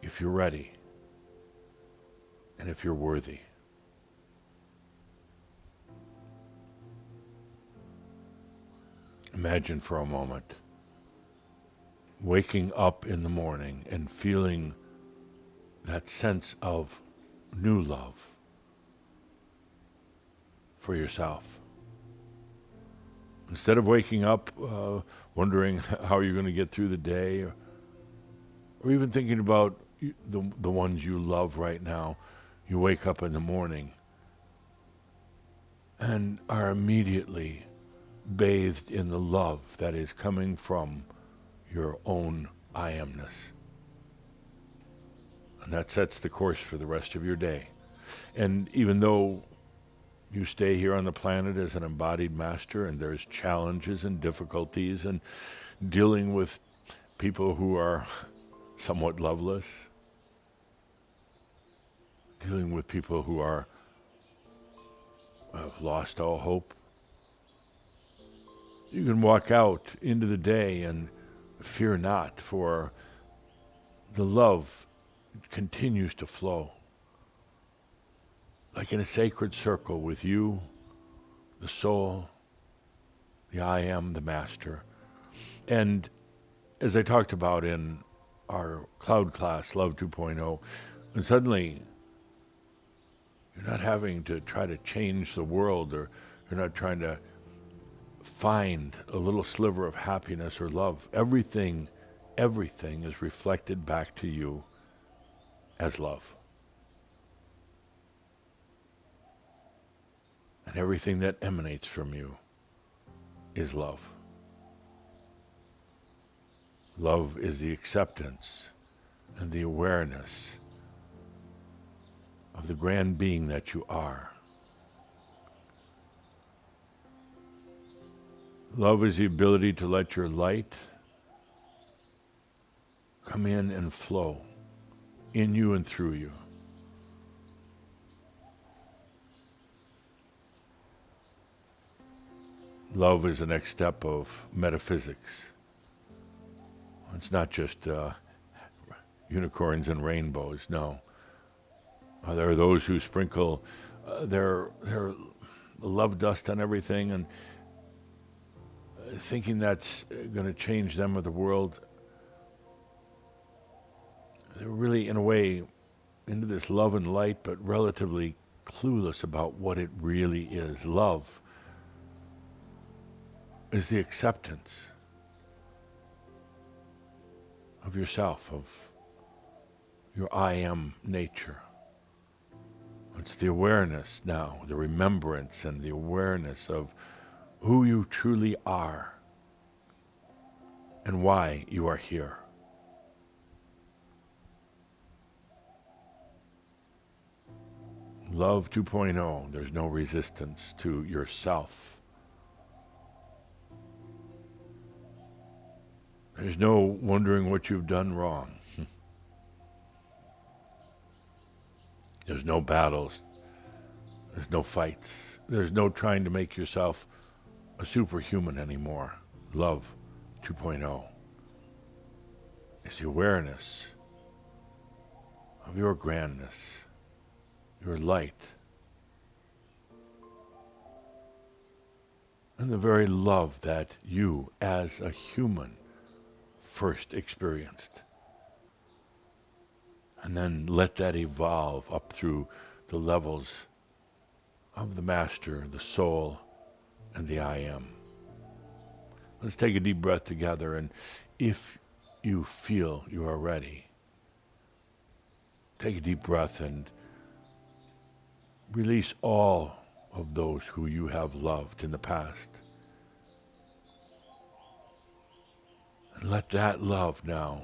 If you're ready, and if you're worthy. Imagine for a moment waking up in the morning and feeling that sense of new love for yourself. Instead of waking up wondering how you're going to get through the day, or even thinking about the ones you love right now, you wake up in the morning and are immediately bathed in the love that is coming from your own I amness. And that sets the course for the rest of your day. And even though you stay here on the planet as an embodied master, and there's challenges and difficulties and dealing with people who are somewhat loveless, dealing with people who have lost all hope, you can walk out into the day and fear not, for the love continues to flow like in a sacred circle with you, the soul, the I am, the master. And as I talked about in our cloud class, Love 2.0, and suddenly you're not having to try to change the world, or you're not trying to find a little sliver of happiness or love. Everything is reflected back to you as love. And everything that emanates from you is love. Love is the acceptance and the awareness of the grand being that you are. Love is the ability to let your light come in and flow in you and through you. Love is the next step of metaphysics. It's not just unicorns and rainbows, no. There are those who sprinkle their love dust on everything and thinking that's going to change them or the world. They're really, in a way, into this love and light, but relatively clueless about what it really is. Love is the acceptance of yourself, of your I am nature. It's the awareness now, the remembrance and the awareness of who you truly are and why you are here. Love 2.0, there's no resistance to yourself. There's no wondering what you've done wrong. There's no battles There's no fights. There's no trying to make yourself a superhuman anymore. Love 2.0 is the awareness of your grandness, your light, and the very love that you as a human first experienced. And then let that evolve up through the levels of the Master, the Soul, and the I Am. Let's take a deep breath together, and if you feel you are ready, take a deep breath and release all of those who you have loved in the past. And let that love now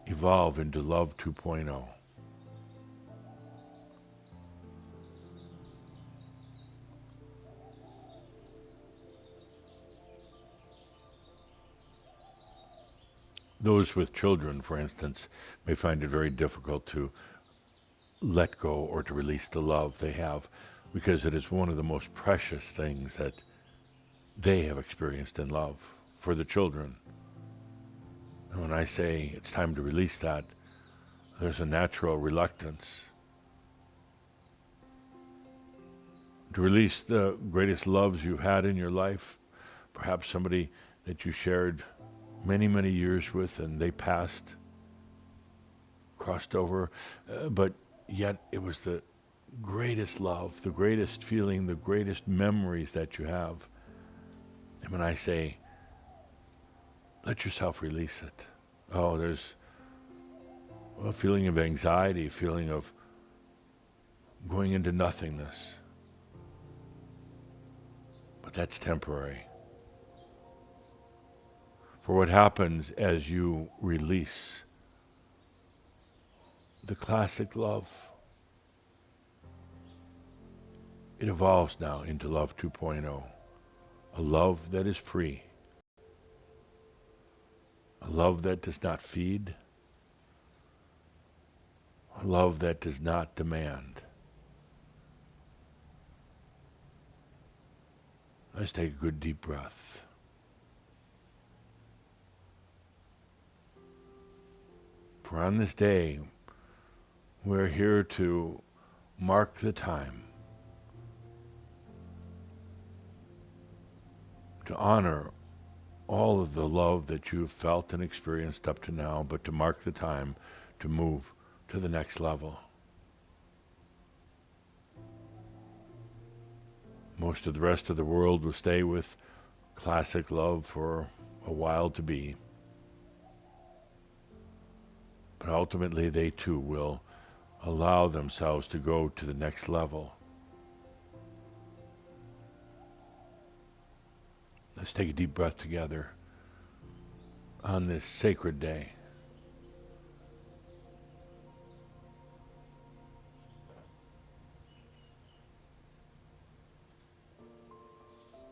evolve into Love 2.0. Those with children, for instance, may find it very difficult to let go or to release the love they have, because it is one of the most precious things that they have experienced in love for the children. And when I say it's time to release that, there's a natural reluctance to release the greatest loves you've had in your life, perhaps somebody that you shared many, many years with and they passed, crossed over, but yet it was the greatest love, the greatest feeling, the greatest memories that you have. And when I say, let yourself release it, oh, there's a feeling of anxiety, a feeling of going into nothingness. But that's temporary. For what happens as you release the classic love, it evolves now into Love 2.0, a love that is free, a love that does not feed, a love that does not demand. Let's take a good deep breath. For on this day, we're here to mark the time, to honor all of the love that you've felt and experienced up to now, but to mark the time to move to the next level. Most of the rest of the world will stay with classic love for a while to be. But ultimately they too will allow themselves to go to the next level. Let's take a deep breath together on this sacred day.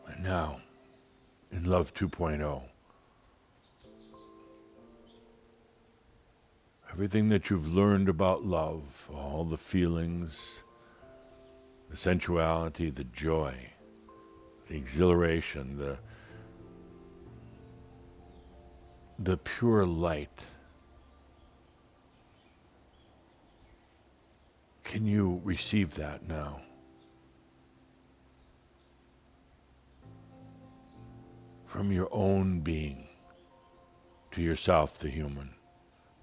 And now, in Love 2.0, everything that you've learned about love, all the feelings, the sensuality, the joy, the exhilaration, the pure light, can you receive that now? From your own being to yourself, the human.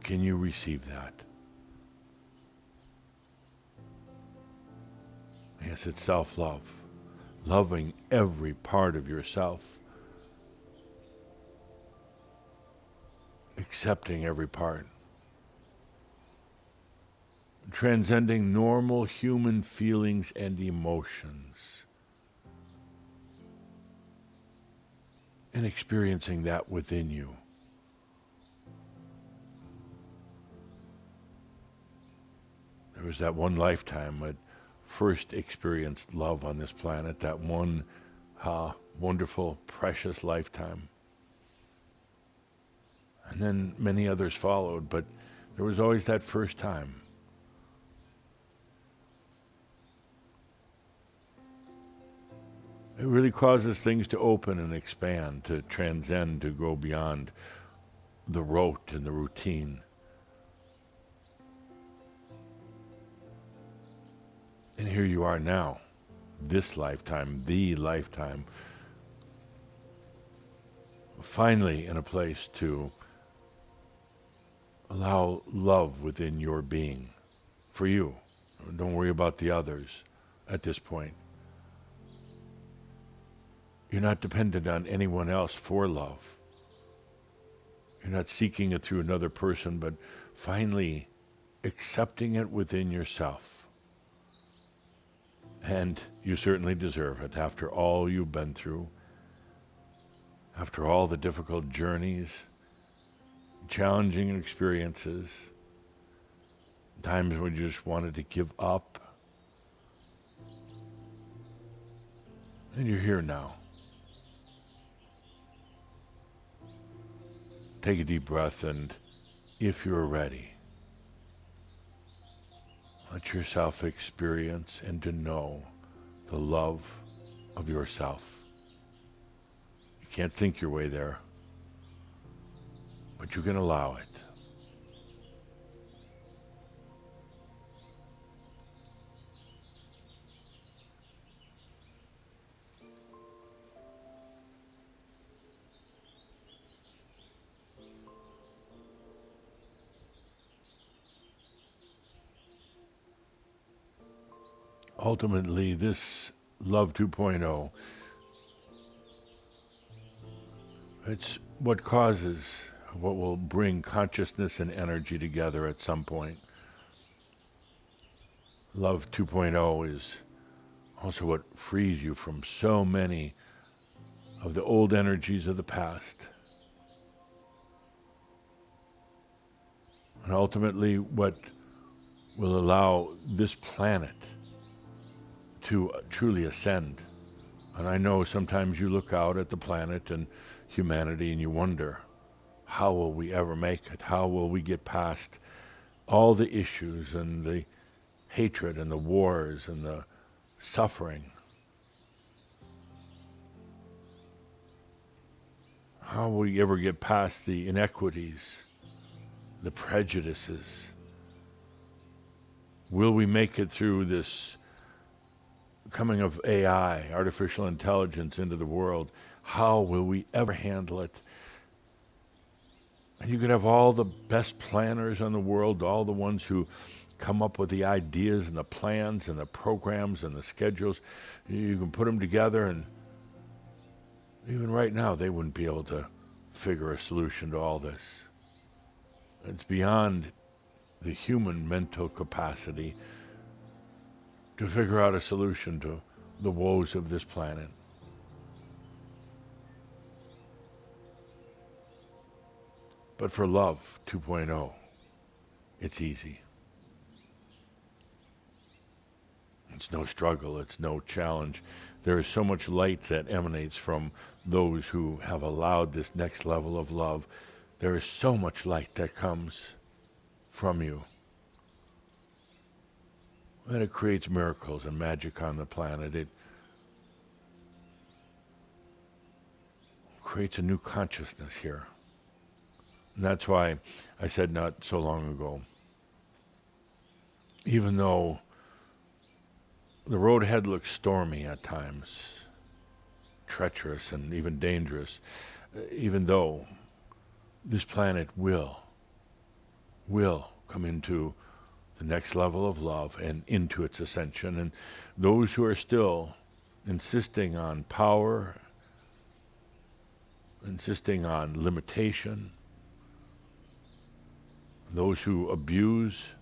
Can you receive that? Yes, it's self-love. Loving every part of yourself. Accepting every part. Transcending normal human feelings and emotions. And experiencing that within you. There was that one lifetime I first experienced love on this planet, that one wonderful, precious lifetime. And then many others followed, but there was always that first time. It really causes things to open and expand, to transcend, to go beyond the rote and the routine. And here you are now, this lifetime, the lifetime, finally in a place to allow love within your being, for you. Don't worry about the others at this point. You're not dependent on anyone else for love. You're not seeking it through another person, but finally accepting it within yourself. And you certainly deserve it after all you've been through, after all the difficult journeys, challenging experiences, times when you just wanted to give up. And you're here now. Take a deep breath, and if you're ready, let yourself experience and to know the love of yourself. You can't think your way there, but you can allow it. Ultimately, this Love 2.0, it's what causes, what will bring consciousness and energy together at some point. Love 2.0 is also what frees you from so many of the old energies of the past. And ultimately, what will allow this planet to truly ascend. And I know sometimes you look out at the planet and humanity and you wonder, how will we ever make it? How will we get past all the issues and the hatred and the wars and the suffering? How will we ever get past the inequities, the prejudices? Will we make it through this coming of AI, artificial intelligence, into the world? How will we ever handle it? And you could have all the best planners in the world, all the ones who come up with the ideas and the plans and the programs and the schedules. You can put them together, and even right now they wouldn't be able to figure a solution to all this. It's beyond the human mental capacity to figure out a solution to the woes of this planet. But for Love 2.0, it's easy. It's no struggle, it's no challenge. There is so much light that emanates from those who have allowed this next level of love. There is so much light that comes from you. And it creates miracles and magic on the planet. It creates a new consciousness here. And that's why I said not so long ago, even though the road ahead looks stormy at times, treacherous and even dangerous, even though this planet will come into the next level of love and into its ascension. And those who are still insisting on power, insisting on limitation, those who abuse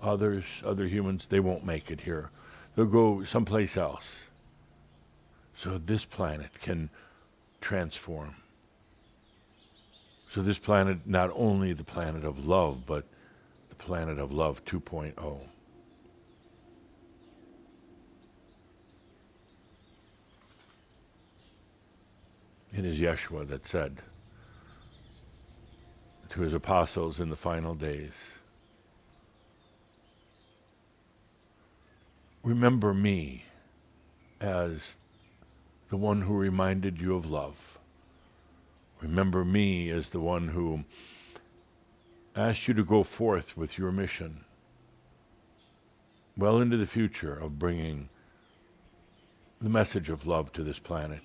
others, other humans, they won't make it here. They'll go someplace else. So this planet can transform. So this planet, not only the planet of love, but the planet of Love 2.0. It is Yeshua that said to his apostles in the final days, remember me as the one who reminded you of love. Remember me as the one who asked you to go forth with your mission well into the future of bringing the message of love to this planet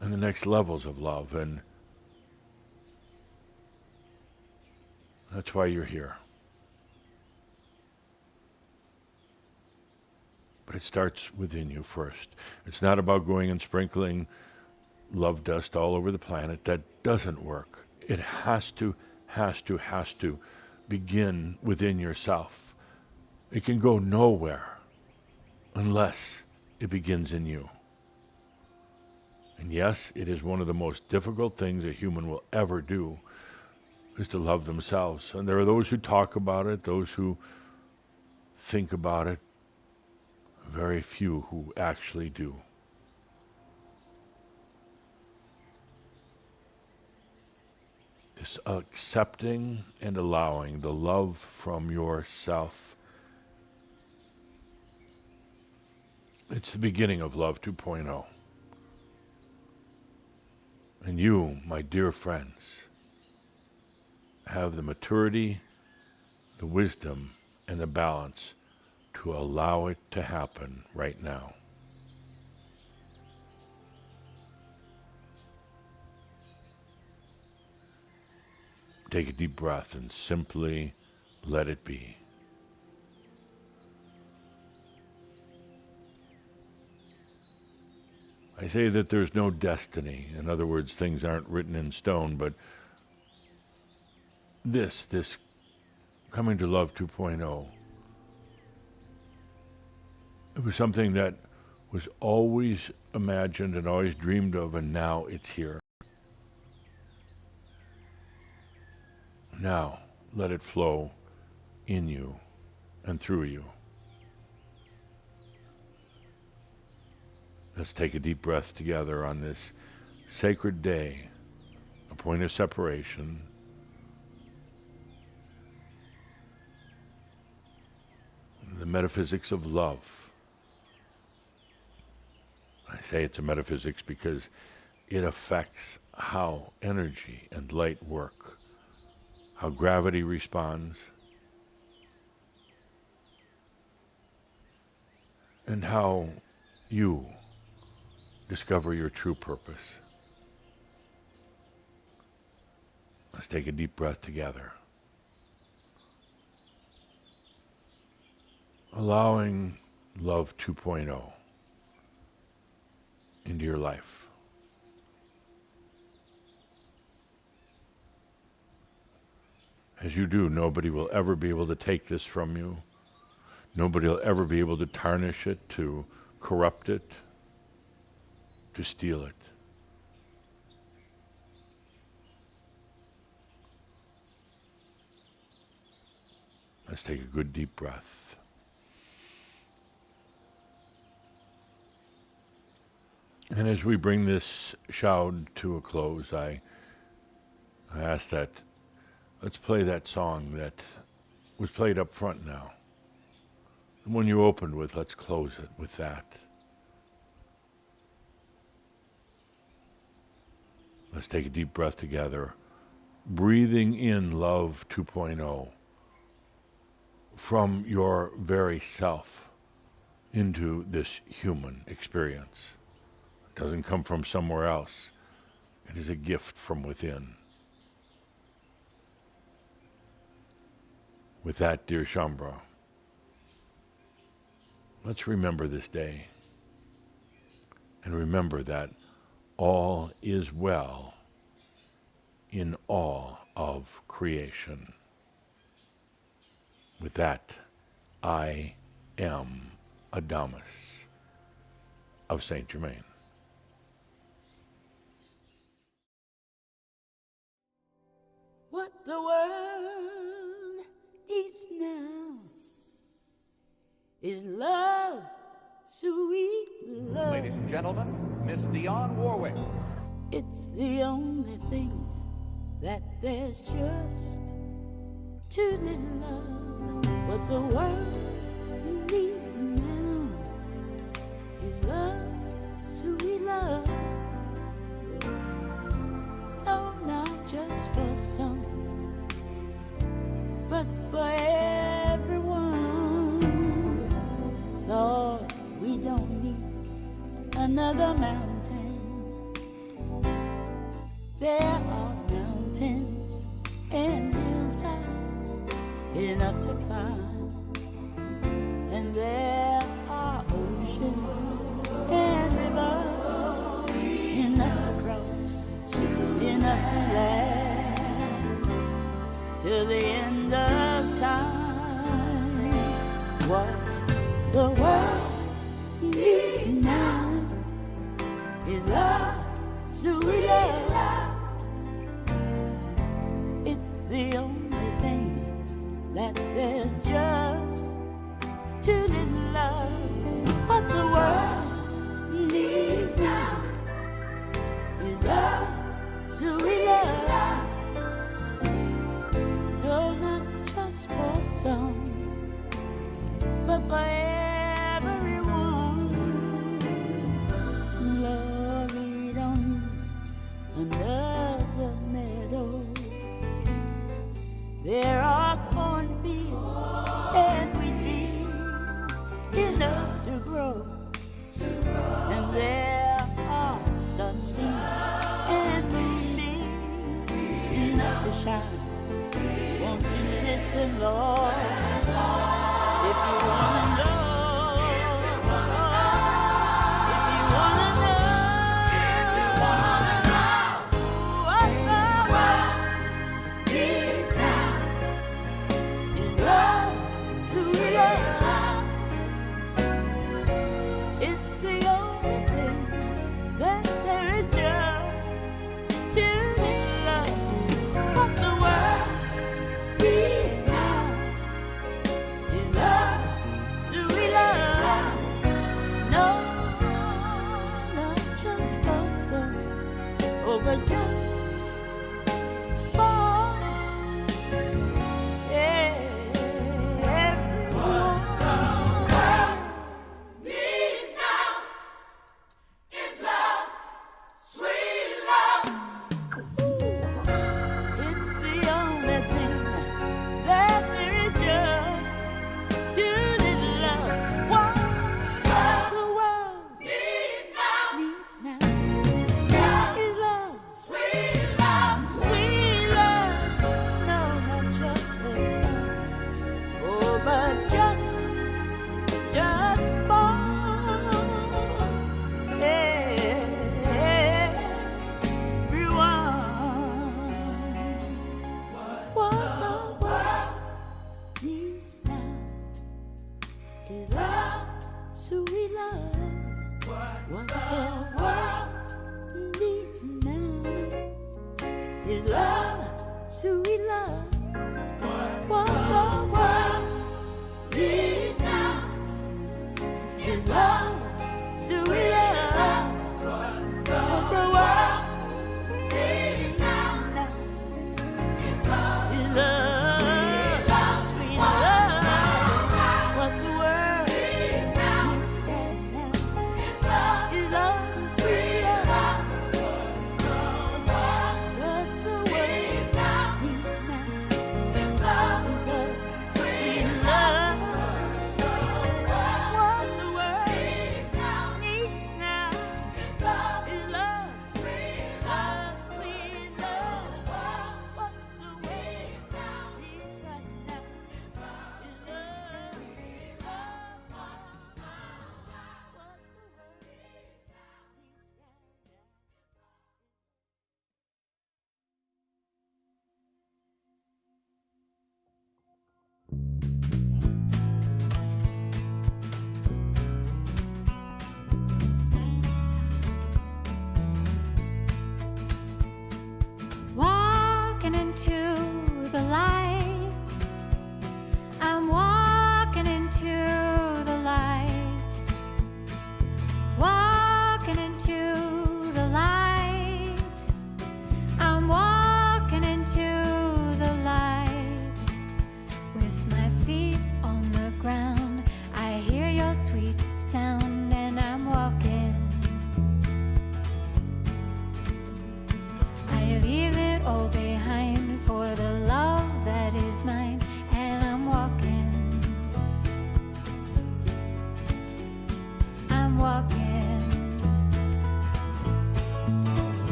and the next levels of love. And that's why you're here. But it starts within you first. It's not about going and sprinkling love dust all over the planet. That doesn't work. It has to begin within yourself. It can go nowhere unless it begins in you. And yes, it is one of the most difficult things a human will ever do, is to love themselves. And there are those who talk about it, those who think about it, very few who actually do. This accepting and allowing the love from yourself, it's the beginning of Love 2.0. And you, my dear friends, have the maturity, the wisdom, and the balance to allow it to happen right now. Take a deep breath and simply let it be. I say that there's no destiny. In other words, things aren't written in stone, but this coming to Love 2.0, it was something that was always imagined and always dreamed of, and now it's here. Now, let it flow in you and through you. Let's take a deep breath together on this sacred day, a point of separation. The metaphysics of love. I say it's a metaphysics because it affects how energy and light work, how gravity responds, and how you discover your true purpose. Let's take a deep breath together. Allowing Love 2.0 into your life. As you do, nobody will ever be able to take this from you. Nobody will ever be able to tarnish it, to corrupt it, to steal it. Let's take a good deep breath. And as we bring this shoud to a close, I ask that let's play that song that was played up front now. The one you opened with, let's close it with that. Let's take a deep breath together, breathing in Love 2.0 from your very self into this human experience. It doesn't come from somewhere else. It is a gift from within. With that, dear Shambra, let's remember this day and remember that all is well in all of creation. With that, I am Adamus of Saint Germain. What the world needs now is love, sweet love. Ladies and gentlemen, Miss Dionne Warwick. It's the only thing that there's just too little love. What the world needs now is love, love. No, not just for some, but for everyone. Lord, we don't need another mountain. There are mountains and hillsides enough to climb, and there are oceans and rivers enough to cross, enough to last till the end of time. What the world needs now is love, sweet love. It's the only thing that there's just too little love. What the world needs now is love, sweet love. No, not just for some, but for everyone. Lord, we don't need another meadow. There are cornfields and wheat fields enough to grow, and there are sunbeams and moonbeams enough to shine. Won't you listen, Lord, if you wanna know? It's the only thing that there is just to love. What the world needs now is love, sweet love. No, not just for some, oh, but just for everyone. It's the only thing that there is just too little love. What the world needs now is love, sweet love, sweet love. No, not just for some, oh, but just for needs now is love, sweet love. What the world needs now is love, sweet love. What the world needs now is love, sweet love. What the world needs now is love. Walking into the light, I'm walking into the light, walking into the light, I'm walking into the light. With my feet on the ground, I hear your sweet sound, and I'm walking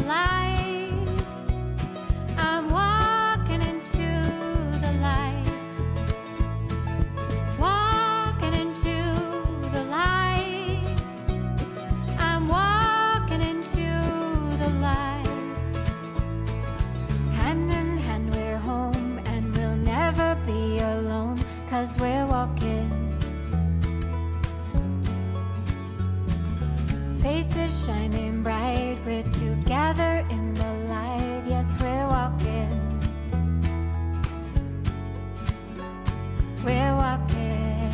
light. I'm walking into the light. Walking into the light. I'm walking into the light. Hand in hand we're home, and we'll never be alone, 'cause we're walking. Faces shining bright, we're together in the light. Yes, we're walking. We're walking.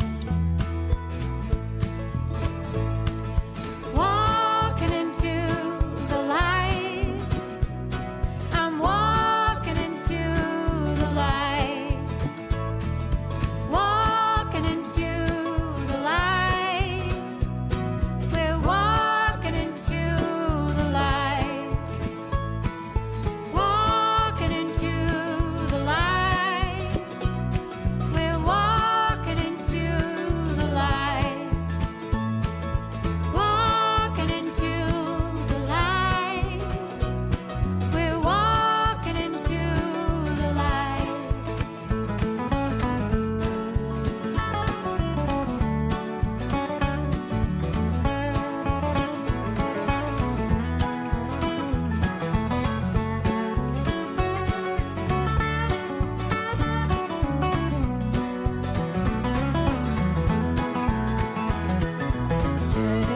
Walking into the light. I'm walking into the light. Walking into the light. We're walking into the light. Walking into the light. We're walking into the light. Walking into the light. We're walking into the light. Turn